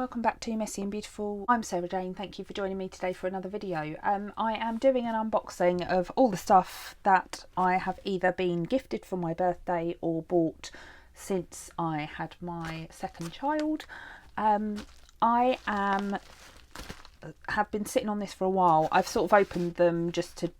welcome back to Messy and Beautiful. I'm Sarah Jane. Thank you for joining me today for another video. I am doing an unboxing of all the stuff that I have either been gifted for my birthday or bought since I had my second child. I have been sitting on this for a while. I've sort of opened them just to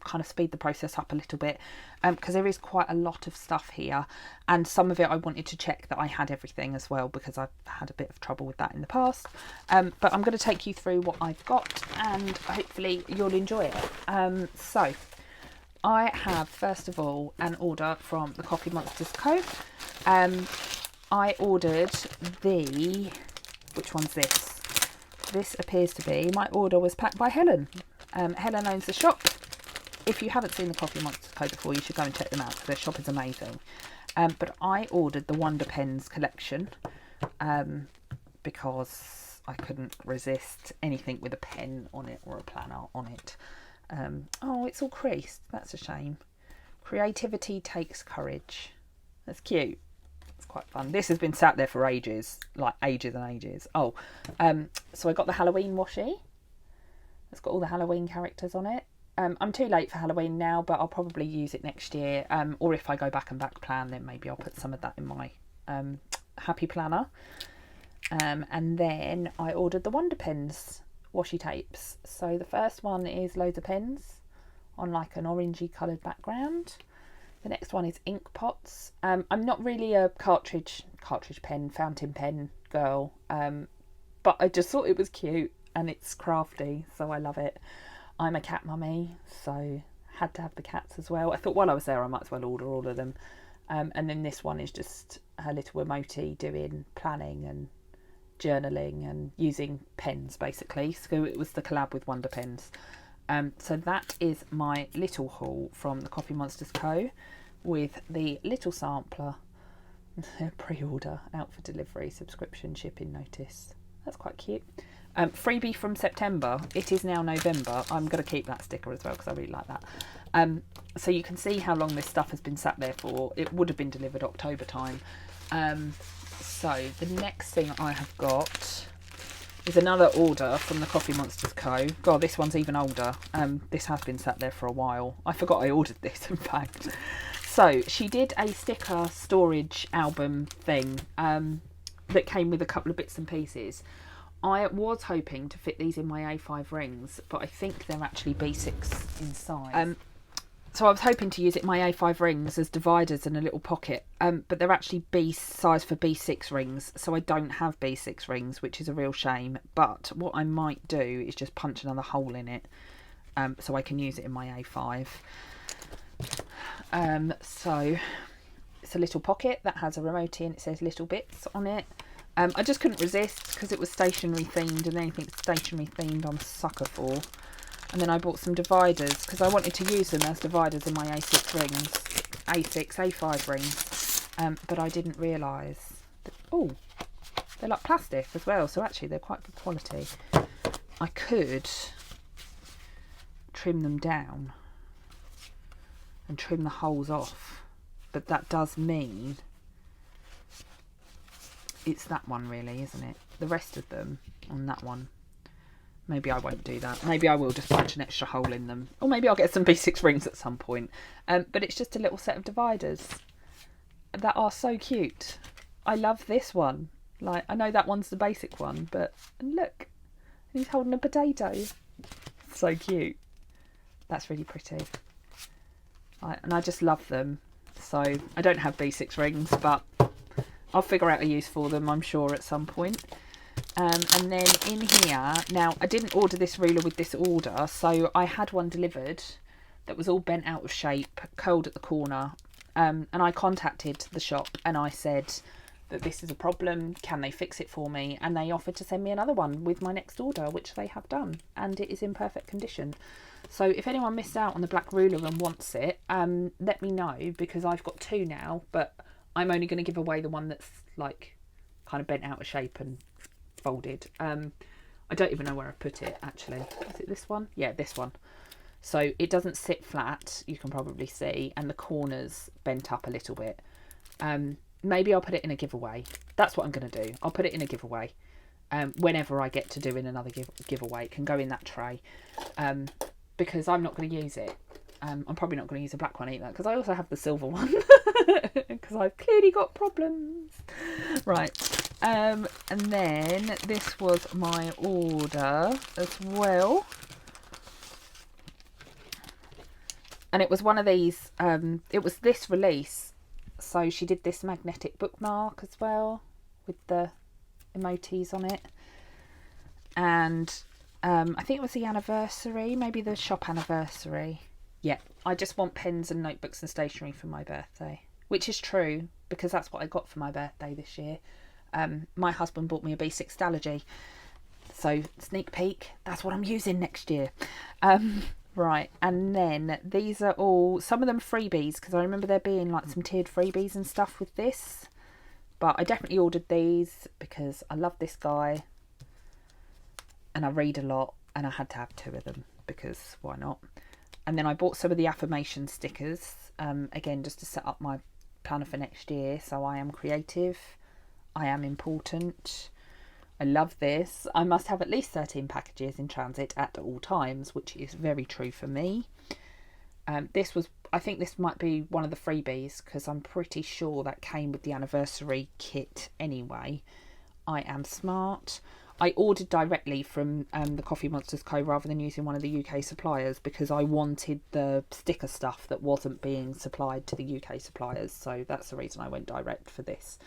kind of speed the process up a little bit, because there is quite a lot of stuff here, and some of it I wanted to check that I had everything as well, because I've had a bit of trouble with that in the past. But I'm going to take you through what I've got and hopefully you'll enjoy it. So I have, first of all, an order from the Coffee Monsterz Co. I ordered which one's this? This appears to be, my order was packed by Helen. Helen owns the shop. If you haven't seen the Coffee Monsterz Co before, you should go and check them out because their shop is amazing. But I ordered the Wonder Pens collection because I couldn't resist anything with a pen on it or a planner on it. Oh, it's all creased. That's a shame. Creativity takes courage. That's cute. It's quite fun. This has been sat there for ages, like ages and ages. Oh, so I got the Halloween washi. It's got all the Halloween characters on it. I'm too late for Halloween now, but I'll probably use it next year. Or if I go back and back plan, then maybe I'll put some of that in my happy planner. And then I ordered the Wonder Pens washi tapes. So the first one is loads of pens on like an orangey coloured background. The next one is ink pots. I'm not really a cartridge pen, fountain pen girl, but I just thought it was cute and it's crafty, so I love it. I'm a cat mummy, so had to have the cats as well. I thought while I was there I might as well order all of them. And then this one is just her little emoji doing planning and journaling and using pens basically. So it was the collab with Wonder Pens. So that is my little haul from the Coffee Monsterz Co with the little sampler, pre-order, out for delivery, subscription, shipping notice. That's quite cute. Freebie from September. It is now November. I'm going to keep that sticker as well because I really like that. So you can see how long this stuff has been sat there for. It would have been delivered October time. So the next thing I have got is another order from the Coffee Monsterz Co. God, this one's even older. This has been sat there for a while. I forgot I ordered this, in fact. So she did a sticker storage album thing that came with a couple of bits and pieces. I was hoping to fit these in my A5 rings, but I think they're actually B6 in size. So I was hoping to use it in my A5 rings as dividers and a little pocket, but they're actually B size for B6 rings, so I don't have B6 rings, which is a real shame. But what I might do is just punch another hole in it, so I can use it in my A5. So it's a little pocket that has a remote and it says little bits on it. I just couldn't resist because it was stationery themed, and anything stationery themed I'm a sucker for. And then I bought some dividers because I wanted to use them as dividers in my A6 rings, A5 rings. But I didn't realise that, oh, they're like plastic as well, so actually they're quite good quality. I could trim them down and trim the holes off, but that does mean it's that one really, isn't it? The rest of them on that one, maybe I won't do that. Maybe I will just punch an extra hole in them, or maybe I'll get some B6 rings at some point. But it's just a little set of dividers that are so cute. I love this one. Like, I know that one's the basic one, but look, he's holding a potato. So cute. That's really pretty. And I just love them. So I don't have B6 rings, but I'll figure out a use for them, I'm sure, at some point. And then in here, now I didn't order this ruler with this order, so I had one delivered that was all bent out of shape, curled at the corner, and I contacted the shop and I said that this is a problem, can they fix it for me? And they offered to send me another one with my next order, which they have done, and it is in perfect condition. So if anyone missed out on the black ruler and wants it, let me know, because I've got two now, but I'm only going to give away the one that's like kind of bent out of shape and folded. I don't even know where I put it actually. Is it this one? Yeah, this one. So it doesn't sit flat, you can probably see, and the corners bent up a little bit. Maybe I'll put it in a giveaway. That's what I'm going to do. I'll put it in a giveaway. whenever I get to doing another giveaway. It can go in that tray, because I'm not going to use it. I'm probably not going to use a black one either, because I also have the silver one, because I've clearly got problems. Right, and then this was my order as well. And it was one of these, it was this release. So she did this magnetic bookmark as well, with the emojis on it. And I think it was the anniversary, maybe the shop anniversary. Yeah, I just want pens and notebooks and stationery for my birthday, which is true, because that's what I got for my birthday this year. My husband bought me a B6 Stalogy, so sneak peek, that's what I'm using next year. Right, and then these are all, some of them freebies, because I remember there being like some tiered freebies and stuff with this. But I definitely ordered these because I love this guy and I read a lot, and I had to have 2 of them because why not? And then I bought some of the affirmation stickers, again, just to set up my planner for next year. So I am creative, I am important, I love this. I must have at least 13 packages in transit at all times, which is very true for me. This was, I think this might be one of the freebies, because I'm pretty sure that came with the anniversary kit anyway. I am smart. I ordered directly from the Coffee Monsterz Co rather than using one of the UK suppliers, because I wanted the sticker stuff that wasn't being supplied to the UK suppliers. So that's the reason I went direct for this.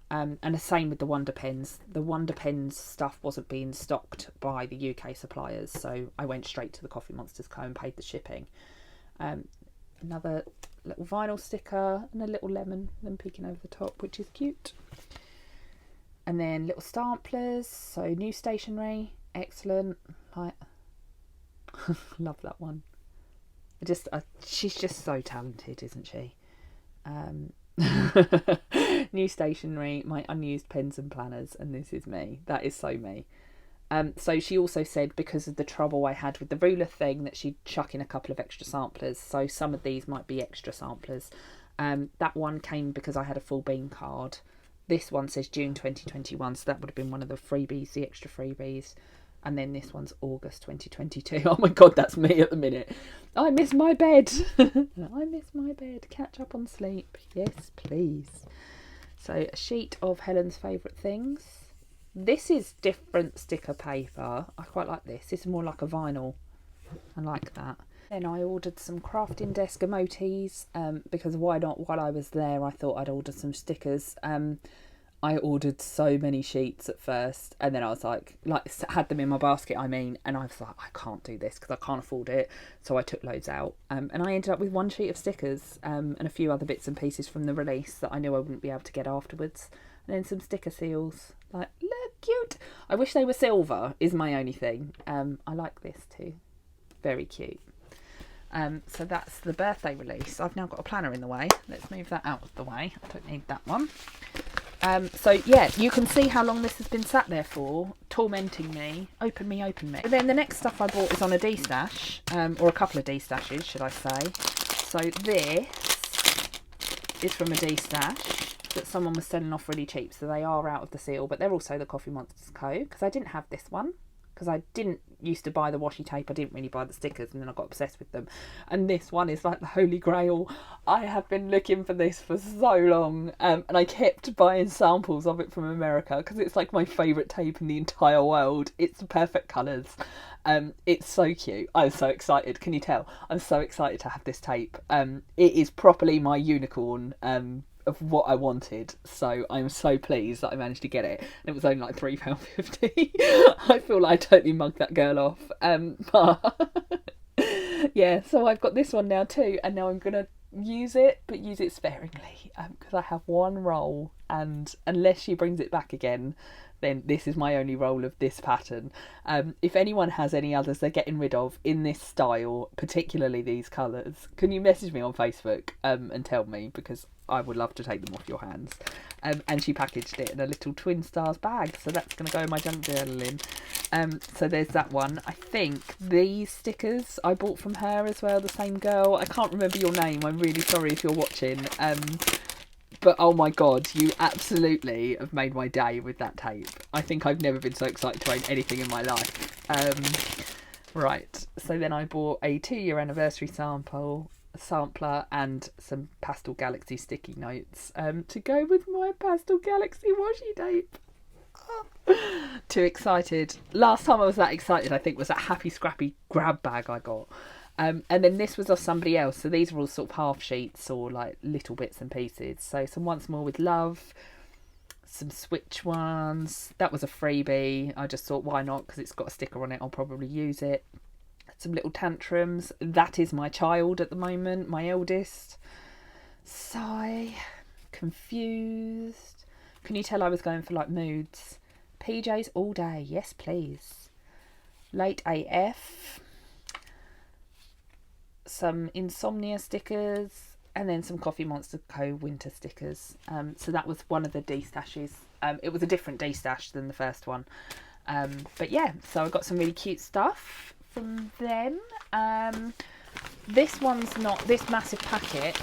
And the same with the Wonder Pens. The Wonder Pens stuff wasn't being stocked by the UK suppliers, so I went straight to the Coffee Monsterz Co and paid the shipping. Another little vinyl sticker and a little lemon peeking over the top, which is cute. And then little samplers, so new stationery, excellent. Like, love that one. She's just so talented, isn't she? New stationery, my unused pens and planners, and this is me. That is so me. So she also said, because of the trouble I had with the ruler thing, that she'd chuck in a couple of extra samplers. So some of these might be extra samplers. That one came because I had a full bean card. This one says June 2021, so that would have been one of the freebies, the extra freebies. And then this one's August 2022. Oh my God, that's me at the minute. I miss my bed. I miss my bed. Catch up on sleep. Yes, please. So a sheet of Helen's favourite things. This is different sticker paper. I quite like this. This is more like a vinyl. I like that. Then I ordered some crafting desk emojis, because why not? While I was there, I thought I'd order some stickers. I ordered so many sheets at first, and then I was like had them in my basket, and I was like, I can't do this because I can't afford it. So I took loads out, and I ended up with 1 sheet of stickers, and a few other bits and pieces from the release that I knew I wouldn't be able to get afterwards. And then some sticker seals. Like, look, cute. I wish they were silver, is my only thing. I like this too. Very cute. So that's the birthday release. I've now got a planner in the way. Let's move that out of the way. I don't need that one. So yeah, you can see how long this has been sat there for, tormenting me. Open me, open me. And then the next stuff I bought is on a D-stash, or a couple of D-stashes, should I say. So this is from a D-stash that someone was selling off really cheap, so they are out of the seal, but they're also the Coffee Monsterz Co, because I didn't have this one. Because I didn't used to buy the washi tape, I didn't really buy the stickers, and then I got obsessed with them. And this one is like the holy grail. I have been looking for this for so long, and I kept buying samples of it from America because it's like my favourite tape in the entire world. It's the perfect colours. It's so cute. I'm so excited. Can you tell? I'm so excited to have this tape. It is properly my unicorn. Of what I wanted, so I'm so pleased that I managed to get it, and it was only like £3.50. I feel like I totally mugged that girl off, but yeah, so I've got this one now too, and now I'm gonna use it, but use it sparingly, because I have one roll, and unless she brings it back again, then this is my only roll of this pattern. If anyone has any others they're getting rid of in this style, particularly these colours, can you message me on Facebook and tell me, because I would love to take them off your hands. And she packaged it in a little Twin Stars bag, so that's going to go in my junk journaling. So there's that one. I think these stickers I bought from her as well, the same girl. I can't remember your name, I'm really sorry if you're watching. But oh my God, you absolutely have made my day with that tape. I think I've never been so excited to own anything in my life. Right, so then I bought a 2-year anniversary sampler and some Pastel Galaxy sticky notes to go with my Pastel Galaxy washi tape. Too excited. Last time I was that excited, I think, was that Happy Scrappy grab bag I got. And then this was off somebody else. So these are all sort of half sheets or like little bits and pieces. So some Once More with Love, some Switch ones. That was a freebie. I just thought, why not? Because it's got a sticker on it. I'll probably use it. Some little tantrums. That is my child at the moment, my eldest. Sigh. Confused. Can you tell I was going for like moods? PJs all day. Yes, please. Late AF. Some Insomnia stickers. And then some Coffee Monsterz Co winter stickers. So that was one of the D-stashes. It was a different D-stash than the first one. But yeah, so I got some really cute stuff from them. This massive packet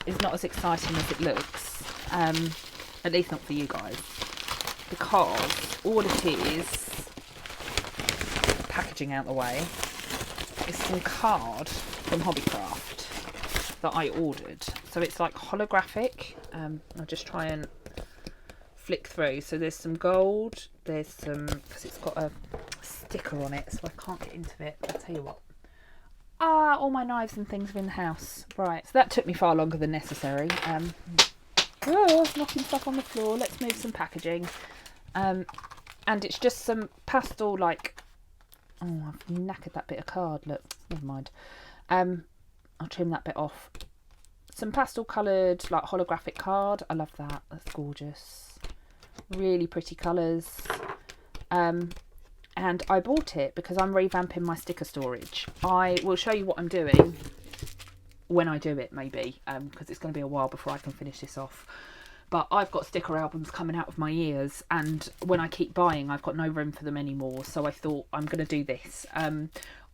is not as exciting as it looks. At least not for you guys. Because all it is, packaging out the way, is some card from Hobbycraft that I ordered. So it's like holographic. I'll just try and flick through. So there's some gold, there's some, because it's got a sticker on it, so I can't get into it. I'll tell you what. All my knives and things are in the house. Right, so that took me far longer than necessary. Knocking stuff on the floor. Let's move some packaging. And it's just some pastel, like, oh, I've knackered that bit of card. Look, never mind. I'll trim that bit off. Some pastel coloured, like, holographic card. I love that. That's gorgeous. Really pretty colours. And I bought it because I'm revamping my sticker storage. I will show you what I'm doing when I do it, maybe, because it's going to be a while before I can finish this off. But I've got sticker albums coming out of my ears, and when I keep buying, I've got no room for them anymore. So I thought, I'm going to do this.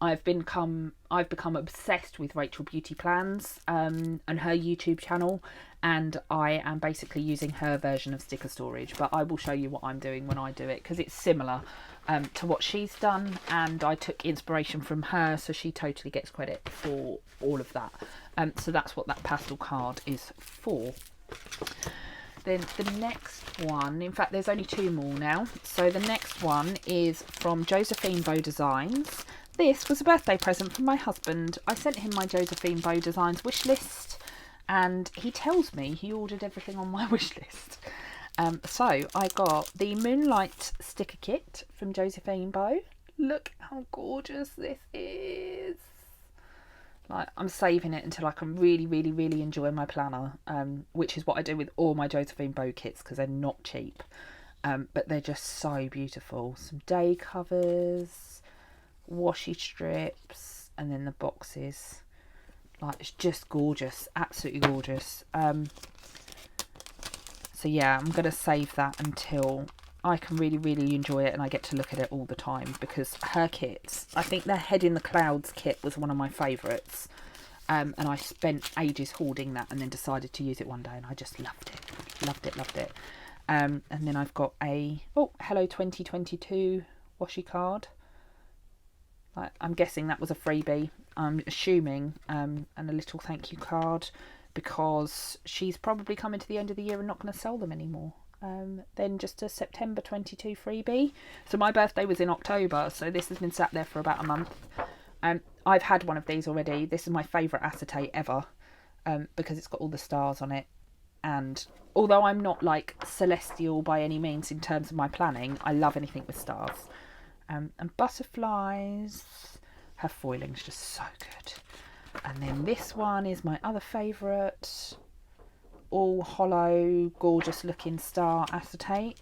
I've become obsessed with Rachel Beauty Plans and her YouTube channel, and I am basically using her version of sticker storage. But I will show you what I'm doing when I do it, because it's similar to what she's done, and I took inspiration from her, so she totally gets credit for all of that. So that's what that pastel card is for. Then the next one, in fact there's only 2 more now. So the next one is from Josephine Bow Designs. This was a birthday present from my husband. I sent him my Josephine Bow Designs wish list, and he tells me he ordered everything on my wish list. So I got the Moonlight sticker kit from Josephine Bow. Look how gorgeous this is. Like, I'm saving it until I can really, really, really enjoy my planner, which is what I do with all my Josephine Bow kits, because they're not cheap. But they're just so beautiful. Some day covers, washi strips, and then the boxes. Like, it's just gorgeous, absolutely gorgeous. So yeah, I'm going to save that until I can really, really enjoy it and I get to look at it all the time, because her kits, I think their Head in the Clouds kit was one of my favourites. And I spent ages hoarding that and then decided to use it one day, and I just loved it. Loved it. And then I've got a, Hello 2022 washi card. I'm guessing that was a freebie, I'm assuming, and a little thank you card, because she's probably coming to the end of the year and not going to sell them anymore. Then just a September 22 freebie. So my birthday was in October, so this has been sat there for about a month. I've had one of these already. This is my favourite acetate ever, because it's got all the stars on it. And although I'm not like celestial by any means in terms of my planning, I love anything with stars. And butterflies. Her foiling's just so good. And then this one is my other favourite. All hollow, gorgeous looking star acetates.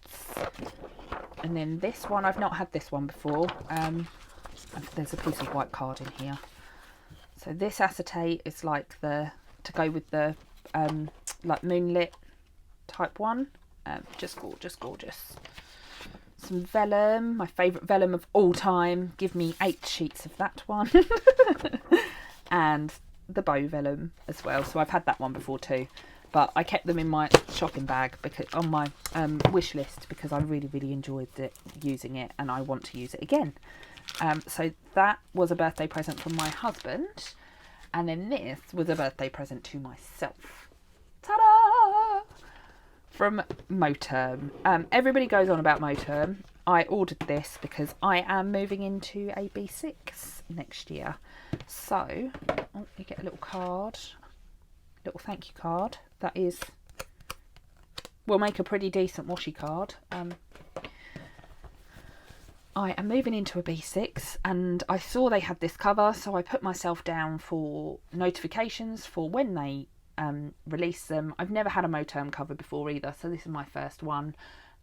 And then this one, I've not had this one before. There's a piece of white card in here. So this acetate is like to go with the like moonlit type one. Just gorgeous. Some vellum, my favourite vellum of all time. Give me 8 sheets of that one. And the bow vellum as well. So I've had that one before too. but I kept them in my shopping bag because on my wish list, because I really enjoyed using it, and I want to use it again. So that was a birthday present from my husband, and then this was a birthday present to myself. Ta-da! From Morterm. Everybody goes on about Morterm. I ordered this because I am moving into a B6 next year. So, you get a little card, little thank you card. That will make a pretty decent washi card. I am moving into a B6 and I saw they had this cover, so I put myself down for notifications for when they release them. I've never had a Morterm cover before either, so this is my first one.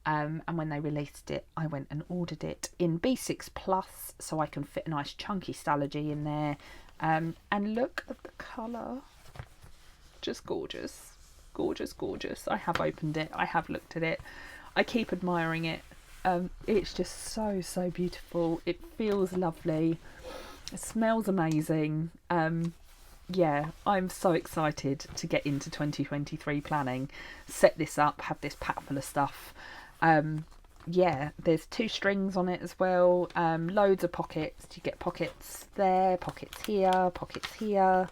And when they released it, I went and ordered it in B6 Plus, so I can fit a nice chunky Stalogy in there. And look at the colour. Just gorgeous. Gorgeous, gorgeous. I have opened it. I have looked at it. I keep admiring it. It's just so beautiful. It feels lovely. It smells amazing. Yeah, I'm so excited to get into 2023 planning. Set this up, have this pack full of stuff. Yeah, there's 2 strings on it as well. Loads of pockets. You get pockets there, pockets here,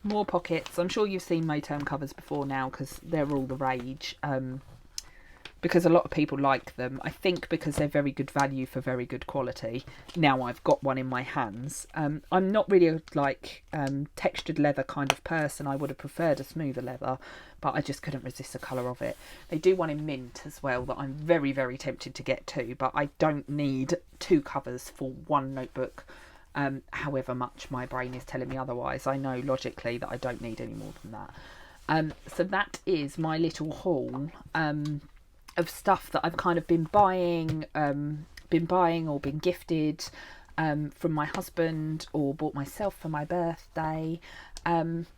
more pockets. I'm sure you've seen Morterm covers before now because they're all the rage. Because a lot of people like them. I think because they're very good value for very good quality. Now I've got one in my hands. I'm not really a textured leather kind of person. I would have preferred a smoother leather, but I just couldn't resist the colour of it. They do one in mint as well that I'm very tempted to get too, but I don't need 2 covers for one notebook. However much my brain is telling me otherwise. I know logically that I don't need any more than that. So that is my little haul of stuff that I've kind of been buying or been gifted from my husband or bought myself for my birthday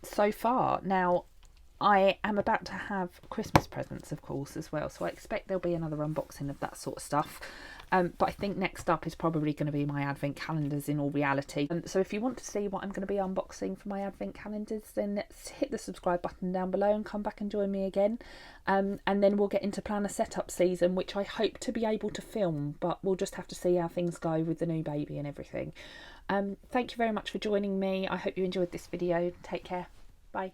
so far. Now I am about to have Christmas presents, of course, as well, so I expect there'll be another unboxing of that sort of stuff. But I think next up is probably going to be my advent calendars in all reality. So if you want to see what I'm going to be unboxing for my advent calendars, then let's hit the subscribe button down below and come back and join me again. And then we'll get into planner setup season, which I hope to be able to film, but we'll just have to see how things go with the new baby and everything. Thank you very much for joining me. I hope you enjoyed this video. Take care. Bye.